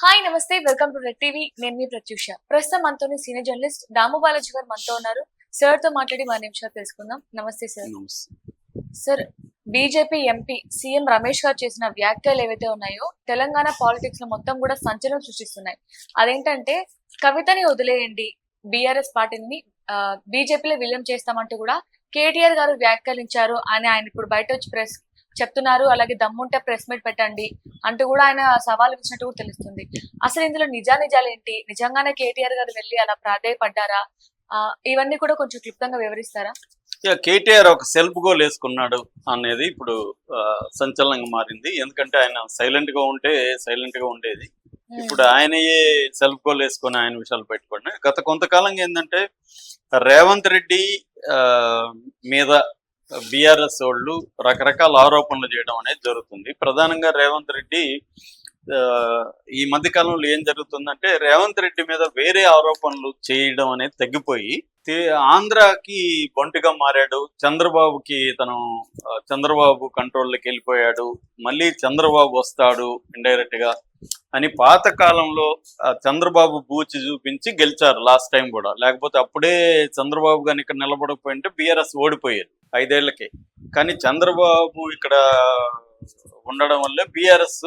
Hi నమస్తే welcome to red TV. నేను మీ ప్రత్యూష. ప్రస్తుతం మనతోని సీనియర్ జర్నలిస్ట్ దాము బాలాజీ గారు మనతో ఉన్నారు. సార్ తో మాట్లాడి మన నిమిషాలు తెలుసుకుందాం. నమస్తే sir. Sir, BJP MP CM Ramesh గారు చేసిన వ్యాఖ్యలు ఏవైతే ఉన్నాయో తెలంగాణ పాలిటిక్స్ లో మొత్తం కూడా సంచలనం సృష్టిస్తున్నాయి. అదేంటంటే కవితని వదిలేయండి, బీఆర్ఎస్ పార్టీని బీజేపీలో విలీనం చేస్తామంటూ కూడా కేటీఆర్ గారు వ్యాఖ్యానించారు అని ఆయన ఇప్పుడు బయట వచ్చి ప్రెస్ చెప్తున్నారు. అలాగే దమ్ముంటే ప్రెస్ మీట్ పెట్టండి అంటూ కూడా ఆయన సవాల్ ఇచ్చినట్టు కూడా తెలుస్తుంది. అసలు ఇందులో నిజాలు ఏంటి? నిజంగానే కేటీఆర్ గారు వెళ్ళి అలా ప్రాధేయపడ్డారా? ఇవన్నీ కూడా కొంచెం క్లుప్తంగా వివరిస్తారా? కేటీఆర్ ఒక సెల్ఫ్ గోల్ వేసుకున్నాడు అనేది ఇప్పుడు సంచలనంగా మారింది. ఎందుకంటే ఆయన సైలెంట్ గా ఉంటే సైలెంట్ గా ఉండేది. ఇప్పుడు ఆయనయే సెల్ఫ్ గోల్ వేసుకొని ఆయన విషయాలు పెట్టుకున్నాయి. గత కొంతకాలంగా ఏంటంటే రేవంత్ రెడ్డి మీద బీఆర్ఎస్ వాళ్ళు రకరకాల ఆరోపణలు చేయడం అనేది జరుగుతుంది. ప్రధానంగా రేవంత్ రెడ్డి ఈ మధ్య కాలంలో ఏం జరుగుతుందంటే రేవంత్ రెడ్డి మీద వేరే ఆరోపణలు చేయడం అనేది తగ్గిపోయి ఆంధ్రాకి బొంటిగా మారాడు. చంద్రబాబు కంట్రోల్లోకి వెళ్ళిపోయాడు, మళ్ళీ చంద్రబాబు వస్తాడు ఇండైరెక్ట్ గా అని పాత కాలంలో చంద్రబాబు బూచి చూపించి గెలిచారు లాస్ట్ టైం కూడా. లేకపోతే అప్పుడే చంద్రబాబు గాని ఇక్కడ నిలబడకపోయింటే బీఆర్ఎస్ ఓడిపోయేది 5 ఏళ్లకే. కానీ చంద్రబాబు ఇక్కడ ఉండడం వల్లే బీఆర్ఎస్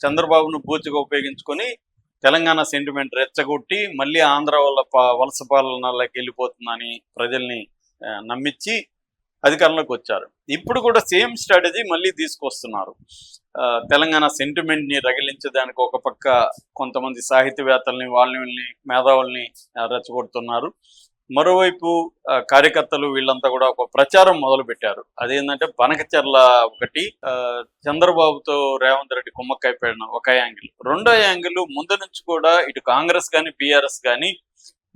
చంద్రబాబును బూచిగా ఉపయోగించుకొని తెలంగాణ సెంటిమెంట్ రెచ్చగొట్టి మళ్ళీ ఆంధ్ర వల్ల వలస పాలనలోకి వెళ్ళిపోతుందని ప్రజల్ని నమ్మించి అధికారంలోకి వచ్చారు. ఇప్పుడు కూడా సేమ్ స్ట్రాటజీ మళ్ళీ తీసుకొస్తున్నారు. తెలంగాణ సెంటిమెంట్ ని రగిలించడానికి ఒక పక్క కొంతమంది సాహిత్యవేత్తల్ని వాళ్ళని మేధావుల్ని రెచ్చగొడుతున్నారు. మరోవైపు కార్యకర్తలు వీళ్ళంతా కూడా ఒక ప్రచారం మొదలు పెట్టారు. అదేంటంటే బనకచెర్ల ఒకటి, చంద్రబాబుతో రేవంత్ రెడ్డి కుమ్మక్కైపోయిన ఒక యాంగిల్. రెండో యాంగిల్ ముందు నుంచి కూడా ఇటు కాంగ్రెస్ కానీ బీఆర్ఎస్ కానీ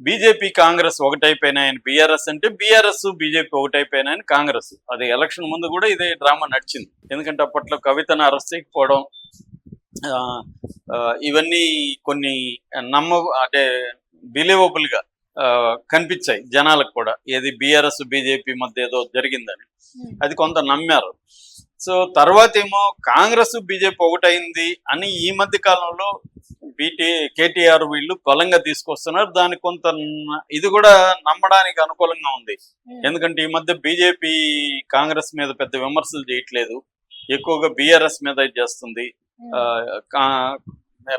బీజేపీ కాంగ్రెస్ ఒకటైపోయినాయని బీఆర్ఎస్ అంటే, బీఆర్ఎస్ బీజేపీ ఒకటైపోయినాయని కాంగ్రెస్. అది ఎలక్షన్ ముందు కూడా ఇదే డ్రామా నడిచింది. ఎందుకంటే అప్పట్లో కవితను అరెస్ట్ చేయకపోవడం, ఇవన్నీ కొన్ని అంటే బిలీవబుల్ గా కనిపించాయి జనాలకు కూడా. ఏది బీఆర్ఎస్ బీజేపీ మధ్య ఏదో జరిగిందని అది కొంత నమ్మారు. సో తర్వాత ఏమో కాంగ్రెస్ బీజేపీ ఒకటైంది అని ఈ మధ్య కాలంలో కేటీఆర్ వీళ్ళు బలంగా తీసుకొస్తున్నారు. దానికి కొంత ఇది కూడా నమ్మడానికి అనుకూలంగా ఉంది. ఎందుకంటే ఈ మధ్య బీజేపీ కాంగ్రెస్ మీద పెద్ద విమర్శలు చేయట్లేదు, ఎక్కువగా బీఆర్ఎస్ మీద చేస్తుంది.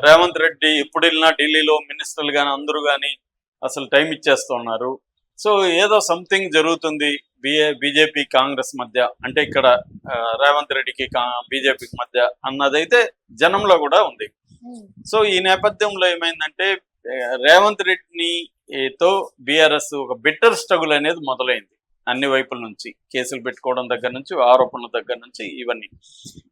రేవంత్ రెడ్డి ఎప్పుడు వెళ్ళినా ఢిల్లీలో మినిస్టర్లు కానీ అందరూ కానీ అసలు టైం ఇచ్చేస్తున్నారు. సో ఏదో సంథింగ్ జరుగుతుంది బీజేపీ కాంగ్రెస్ మధ్య, అంటే ఇక్కడ రేవంత్ రెడ్డికి బీజేపీకి మధ్య అన్నదైతే జనంలో కూడా ఉంది. సో ఈ నేపథ్యంలో ఏమైందంటే రేవంత్ రెడ్డితో బీఆర్ఎస్ ఒక బిట్టర్ స్ట్రగుల్ అనేది మొదలైంది. అన్ని వైపుల నుంచి కేసులు పెట్టుకోవడం దగ్గర నుంచి, ఆరోపణల దగ్గర నుంచి ఇవన్నీ.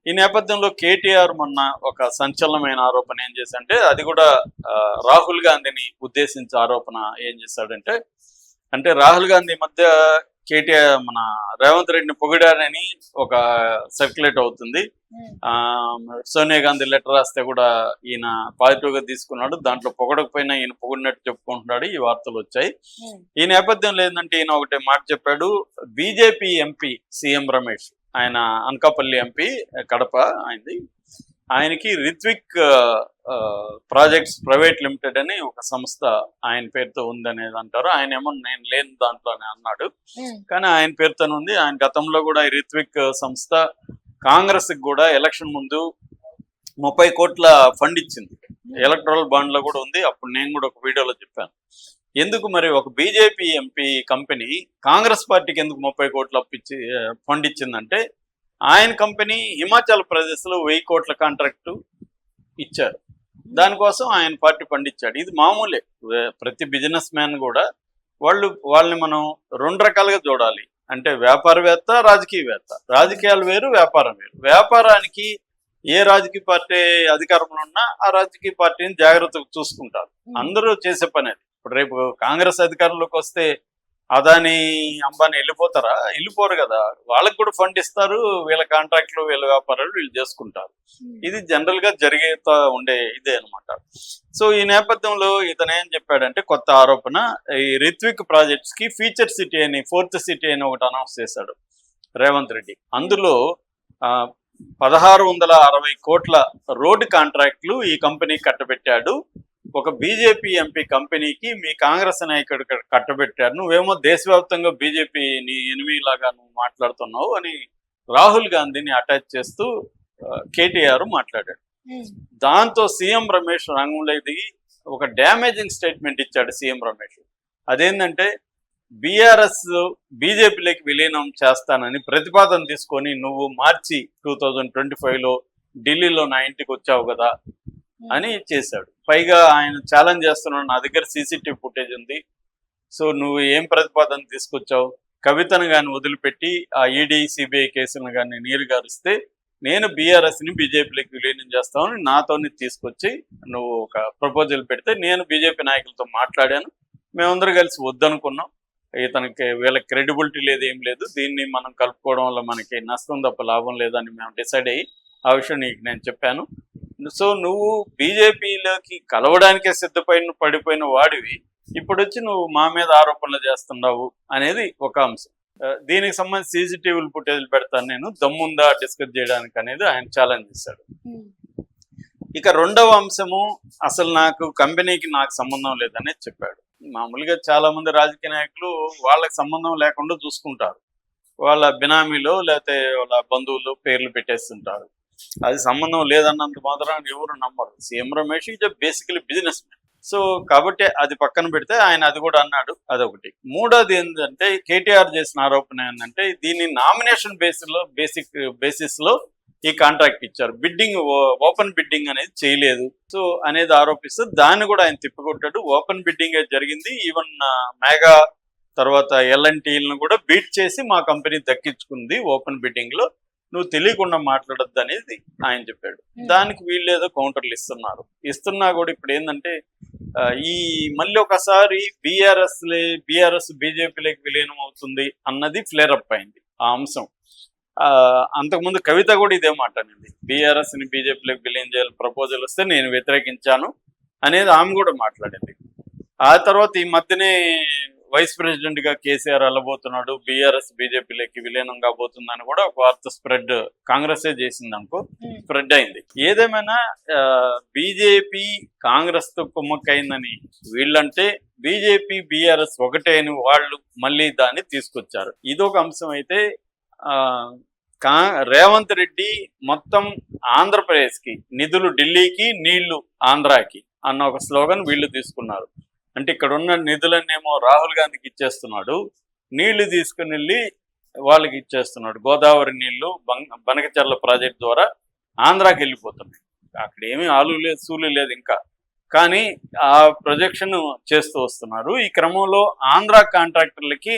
ఈ నేపథ్యంలో కేటీఆర్ మొన్న ఒక సంచలనమైన ఆరోపణ ఏం చేశాడంటే, అది కూడా రాహుల్ గాంధీని ఉద్దేశించి ఆరోపణ ఏం చేశాడంటే, అంటే రాహుల్ గాంధీ మధ్య కేటీఆర్ మన రేవంత్ రెడ్డిని పొగిడారని ఒక సర్క్యులేట్ అవుతుంది. సోనియా గాంధీ లెటర్ రాస్తే కూడా ఈయన పాజిటివ్ గా తీసుకున్నాడు, దాంట్లో పొగడకపోయినా ఈయన పొగిడినట్టు చెప్పుకుంటున్నాడు. ఈ వార్తలు వచ్చాయి. ఈ నేపథ్యంలో ఏంటంటే ఈయన ఒకటే మాట చెప్పాడు. బీజేపీ ఎంపీ సీఎం రమేష్, ఆయన అనకాపల్లి ఎంపీ, కడప ఆయనది, ఆయనకి రిత్విక్ ప్రాజెక్ట్స్ ప్రైవేట్ లిమిటెడ్ అని ఒక సంస్థ ఆయన పేరుతో ఉందనేది అంటారు. ఆయన ఏమో నేను లేని దాంట్లోనే అన్నాడు, కానీ ఆయన పేరుతోనే ఉంది. ఆయన గతంలో కూడా ఈ రిత్విక్ సంస్థ కాంగ్రెస్ కి కూడా ఎలక్షన్ ముందు 30 కోట్ల ఫండ్ ఇచ్చింది. ఎలక్ట్రల్ బాండ్ లో కూడా ఉంది. అప్పుడు నేను కూడా ఒక వీడియోలో చెప్పాను. ఎందుకు మరి ఒక బీజేపీ ఎంపీ కంపెనీ కాంగ్రెస్ పార్టీకి ఎందుకు 30 కోట్ల ఫండ్ ఇచ్చిందంటే, ఆయన కంపెనీ హిమాచల్ ప్రదేశ్ లో 1000 కోట్ల కాంట్రాక్టు ఇచ్చారు. దానికోసం ఆయన పార్టీ పండించాడు. ఇది మామూలే. ప్రతి బిజినెస్ మ్యాన్ కూడా వాళ్ళని మనం 2 రకాలుగా చూడాలి. అంటే వ్యాపారవేత్త, రాజకీయవేత్త. రాజకీయాలు వేరు, వ్యాపారం వేరు. వ్యాపారానికి ఏ రాజకీయ పార్టీ అధికారంలో ఉన్నా ఆ రాజకీయ పార్టీని జాగ్రత్తగా చూసుకుంటారు. అందరూ చేసే పని అది. ఇప్పుడు రేపు కాంగ్రెస్ అధికారంలోకి వస్తే అదాని అంబానీ వెళ్ళిపోతారా? వెళ్ళిపోరు కదా. వాళ్ళకి కూడా ఫండ్ ఇస్తారు. వీళ్ళ కాంట్రాక్ట్లు, వీళ్ళ వ్యాపారాలు వీళ్ళు చేసుకుంటారు. ఇది జనరల్ గా జరిగేతా ఉండే ఇదే అనమాట. సో ఈ నేపథ్యంలో ఇతను ఏం చెప్పాడంటే, కొత్త ఆరోపణ, ఈ రిత్విక్ ప్రాజెక్ట్స్ కి ఫీచర్ సిటీ అని, 4th సిటీ అని ఒకటి అనౌన్స్ చేశాడు రేవంత్ రెడ్డి. అందులో 1660 కోట్ల రోడ్డు కాంట్రాక్టులు ఈ కంపెనీ కట్టబెట్టాడు. ఒక బీజేపీ ఎంపీ కంపెనీకి మీ కాంగ్రెస్ నాయకుడు కట్టబెట్టారు, నువ్వేమో దేశవ్యాప్తంగా బీజేపీని ఎనిమిలాగా నువ్వు మాట్లాడుతున్నావు అని రాహుల్ గాంధీని అటాచ్ చేస్తూ కేటీఆర్ మాట్లాడాడు. దాంతో సీఎం రమేష్ రంగంలో దిగి ఒక డ్యామేజింగ్ స్టేట్మెంట్ ఇచ్చాడు సీఎం రమేష్. అదేంటంటే బీఆర్ఎస్ బీజేపీలోకి విలీనం చేస్తానని ప్రతిపాదన తీసుకొని నువ్వు మార్చి 2025లో ఢిల్లీలో నా ఇంటికి వచ్చావు కదా అని చేశాడు. పైగా ఆయన ఛాలెంజ్ చేస్తున్నాడు, నా దగ్గర సీసీటీవీ ఫుటేజ్ ఉంది, సో నువ్వు ఏం ప్రతిపాదన తీసుకొచ్చావు, కవితను కానీ వదిలిపెట్టి ఆ ఈడీ సిబిఐ కేసులను కానీ నీరు గారిస్తే నేను బీఆర్ఎస్ని బీజేపీలోకి విలీనం చేస్తామని నాతోని తీసుకొచ్చి నువ్వు ఒక ప్రపోజల్ పెడితే నేను బీజేపీ నాయకులతో మాట్లాడాను, మేమందరూ కలిసి వద్దనుకున్నాం, ఇతనికి వీళ్ళకి క్రెడిబిలిటీ లేదు, ఏం లేదు, దీన్ని మనం కలుపుకోవడం వల్ల మనకి నష్టం తప్ప లాభం లేదని మేము డిసైడ్ అయ్యి ఆ విషయం నీకు నేను చెప్పాను. సో నువ్వు బీజేపీలోకి కలవడానికే పడిపోయిన వాడివి, ఇప్పుడు వచ్చి నువ్వు మా మీద ఆరోపణలు చేస్తున్నావు అనేది ఒక అంశం. దీనికి సంబంధించి సీసీటీవీలు ఫుటేజ్లు పెడతాను నేను, దమ్ముందా డిస్కస్ చేయడానికి అనేది ఆయన ఛాలెంజ్ చేశాడు. ఇక రెండవ అంశము, అసలు కంపెనీకి నాకు సంబంధం లేదనే చెప్పాడు. మామూలుగా చాలా మంది రాజకీయ నాయకులు వాళ్ళకి సంబంధం లేకుండా చూసుకుంటారు, వాళ్ళ బినామీలో లేకపోతే వాళ్ళ బంధువులు పేర్లు పెట్టేస్తుంటారు, అది సంబంధం లేదన్నంత మాత్రం ఎవరు నమ్మరు. CM Ramesh is basically business man. So కాబట్టి అది పక్కన పెడితే ఆయన అది కూడా అన్నాడు, అదొకటి. మూడోది ఏంటంటే కేటీఆర్ చేసిన ఆరోపణ ఏంటంటే దీన్ని నామినేషన్ బేసిస్ లో ఈ కాంట్రాక్ట్ ఇచ్చారు, బిడ్డింగ్ ఓపెన్ బిడ్డింగ్ అనేది చేయలేదు సో అనేది ఆరోపిస్తూ దాన్ని కూడా ఆయన తిప్పికొట్టాడు. ఓపెన్ బిడ్డింగ్ జరిగింది, ఈవెన్ మెగా తర్వాత ఎల్ఎన్టీలను కూడా బీట్ చేసి మా కంపెనీ దక్కించుకుంది ఓపెన్ బిడ్డింగ్ లో, నువ్వు తెలియకుండా మాట్లాడద్దు అనేది ఆయన చెప్పాడు. దానికి వీళ్ళు ఏదో కౌంటర్లు ఇస్తున్నా కూడా ఇప్పుడు ఏంటంటే ఈ మళ్ళీ ఒకసారి బీఆర్ఎస్ బీజేపీలోకి విలీనం అవుతుంది అన్నది ఫ్లేర్ అప్ అయింది ఆ అంశం. అంతకుముందు కవిత కూడా ఇదే మాట అనింది, బీఆర్ఎస్ని బీజేపీలోకి విలీనం చేయాలి ప్రపోజల్ వస్తే నేను వ్యతిరేకించాను అనేది ఆమె కూడా మాట్లాడింది. ఆ తర్వాత ఈ మధ్యనే వైస్ ప్రెసిడెంట్ గా కేసీఆర్ వెళ్ళబోతున్నాడు, బీఆర్ఎస్ బీజేపీలోకి విలీనం కాబోతుందని కూడా ఒక వార్త స్ప్రెడ్ కాంగ్రెసే చేసింది అనుకో, స్ప్రెడ్ అయింది. ఏదేమైనా బీజేపీ కాంగ్రెస్ తో కుమ్మక్కైందని వీళ్ళంటే బీజేపీ బీఆర్ఎస్ ఒకటే అని వాళ్ళు మళ్ళీ దాన్ని తీసుకొచ్చారు. ఇదొక అంశం అయితే రేవంత్ రెడ్డి మొత్తం ఆంధ్రప్రదేశ్కి నిధులు ఢిల్లీకి, నీళ్లు ఆంధ్రాకి అన్న ఒక స్లోగన్ వీళ్ళు తీసుకున్నారు. అంటే ఇక్కడ ఉన్న నిధులన్నేమో రాహుల్ గాంధీకి ఇచ్చేస్తున్నాడు, నీళ్లు తీసుకుని వెళ్ళి వాళ్ళకి ఇచ్చేస్తున్నాడు. గోదావరి నీళ్లు బనకచర్ల ప్రాజెక్ట్ ద్వారా ఆంధ్రాకి వెళ్ళిపోతున్నాయి, అక్కడ ఏమీ ఆలు లేదు సూలు లేదు ఇంకా, కానీ ఆ ప్రొజెక్షన్ చేస్తూ వస్తున్నారు. ఈ క్రమంలో ఆంధ్ర కాంట్రాక్టర్లకి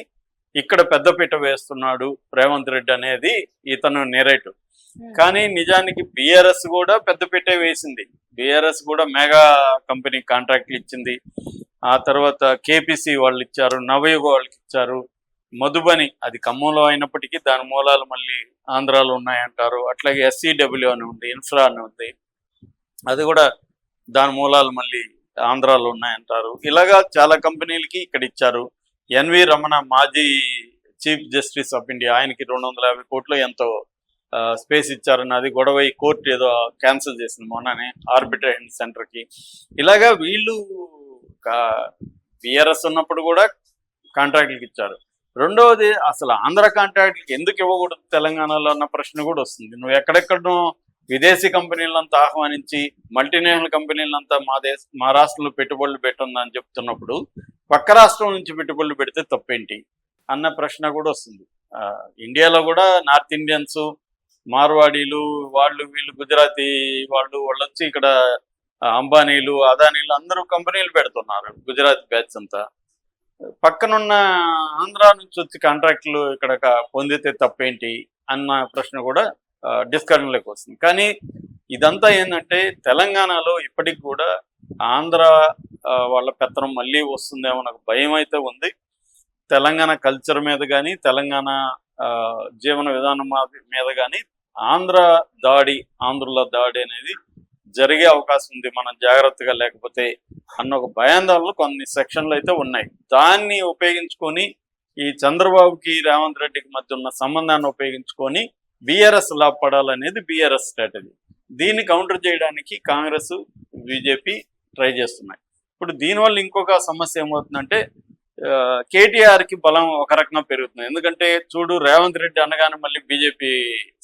ఇక్కడ పెద్దపీట వేస్తున్నాడు రేవంత్ రెడ్డి అనేది ఇతను నెరేటివ్. కానీ నిజానికి బీఆర్ఎస్ కూడా పెద్దపీటే వేసింది, బీఆర్ఎస్ కూడా మెగా కంపెనీ కాంట్రాక్ట్లు ఇచ్చింది, ఆ తర్వాత కేపీసీ వాళ్ళు ఇచ్చారు, నవయుగ వాళ్ళకి ఇచ్చారు, మధుబని అది ఖమ్మంలో అయినప్పటికీ దాని మూలాలు మళ్ళీ ఆంధ్రాలో ఉన్నాయంటారు. అట్లాగే ఎస్సీడబ్ల్యూ అని ఉంది, ఇన్ఫ్రా అని ఉంది, అది కూడా దాని మూలాలు మళ్ళీ ఆంధ్రాలో ఉన్నాయంటారు. ఇలాగా చాలా కంపెనీలకి ఇక్కడ ఇచ్చారు. ఎన్వి రమణ మాజీ చీఫ్ జస్టిస్ ఆఫ్ ఇండియా, ఆయనకి 250 కోట్లు ఎంతో స్పేస్ ఇచ్చారని అది గొడవ కోర్టు ఏదో క్యాన్సిల్ చేసింది మొన్ననే ఆర్బిట్రేషన్ సెంటర్కి. ఇలాగా వీళ్ళు బీఆర్ఎస్ ఉన్నప్పుడు కూడా కాంట్రాక్టులకి ఇచ్చారు. రెండవది అసలు ఆంధ్ర కాంట్రాక్టులకి ఎందుకు ఇవ్వకూడదు తెలంగాణలో అన్న ప్రశ్న కూడా వస్తుంది. నువ్వు ఎక్కడెక్కడో విదేశీ కంపెనీలంతా ఆహ్వానించి మల్టీనేషనల్ కంపెనీలంతా మా రాష్ట్రంలో పెట్టుబడులు పెట్టిందని చెప్తున్నప్పుడు పక్క రాష్ట్రం నుంచి పెట్టుబడులు పెడితే తప్పేంటి అన్న ప్రశ్న కూడా వస్తుంది. ఇండియాలో కూడా నార్త్ ఇండియన్స్, మార్వాడీలు, వీళ్ళు గుజరాతీ వాళ్ళు వచ్చి ఇక్కడ అంబానీలు, అదానీలు అందరూ కంపెనీలు పెడుతున్నారు, గుజరాత్ బ్యాచ్ అంతా. పక్కనున్న ఆంధ్ర నుంచి వచ్చి కాంట్రాక్టులు ఇక్కడ పొందితే తప్పేంటి అన్న ప్రశ్న కూడా డిస్కషన్లోకి వస్తుంది. కానీ ఇదంతా ఏంటంటే తెలంగాణలో ఇప్పటికి కూడా ఆంధ్ర వాళ్ళ పెత్తనం మళ్ళీ వస్తుందేమో నాకు భయం అయితే ఉంది. తెలంగాణ కల్చర్ మీద కానీ తెలంగాణ జీవన విధానం మీద కానీ ఆంధ్రుల దాడి అనేది జరిగే అవకాశం ఉంది మనం జాగ్రత్తగా లేకపోతే అన్న ఒక భయాందోళనలు కొన్ని సెక్షన్లు అయితే ఉన్నాయి. దాన్ని ఉపయోగించుకొని ఈ చంద్రబాబుకి రేవంత్ రెడ్డికి మధ్య ఉన్న సంబంధాన్ని ఉపయోగించుకొని బీఆర్ఎస్ లాభపడాలనేది బీఆర్ఎస్ స్ట్రాటజీ. దీన్ని కౌంటర్ చేయడానికి కాంగ్రెస్, బీజేపీ ట్రై చేస్తున్నాయి. ఇప్పుడు దీనివల్ల ఇంకొక సమస్య ఏమవుతుందంటే కేటీఆర్కి బలం ఒక రకంగా పెరుగుతుంది. ఎందుకంటే చూడు, రేవంత్ రెడ్డి అనగానే మళ్ళీ బీజేపీ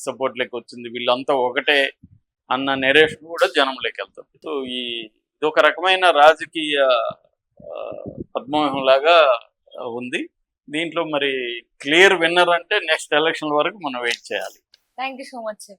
సపోర్ట్లోకి వచ్చింది, వీళ్ళంతా ఒకటే అన్న నెరేషన్ కూడా జనంలోకి వెళ్తుంది. సో ఇదొక రకమైన రాజకీయ పద్మవ్యూహం లాగా ఉంది. దీంట్లో మరి క్లియర్ విన్నర్ అంటే నెక్స్ట్ ఎలక్షన్ వరకు మనం వెయిట్ చేయాలి. Thank you so much sir.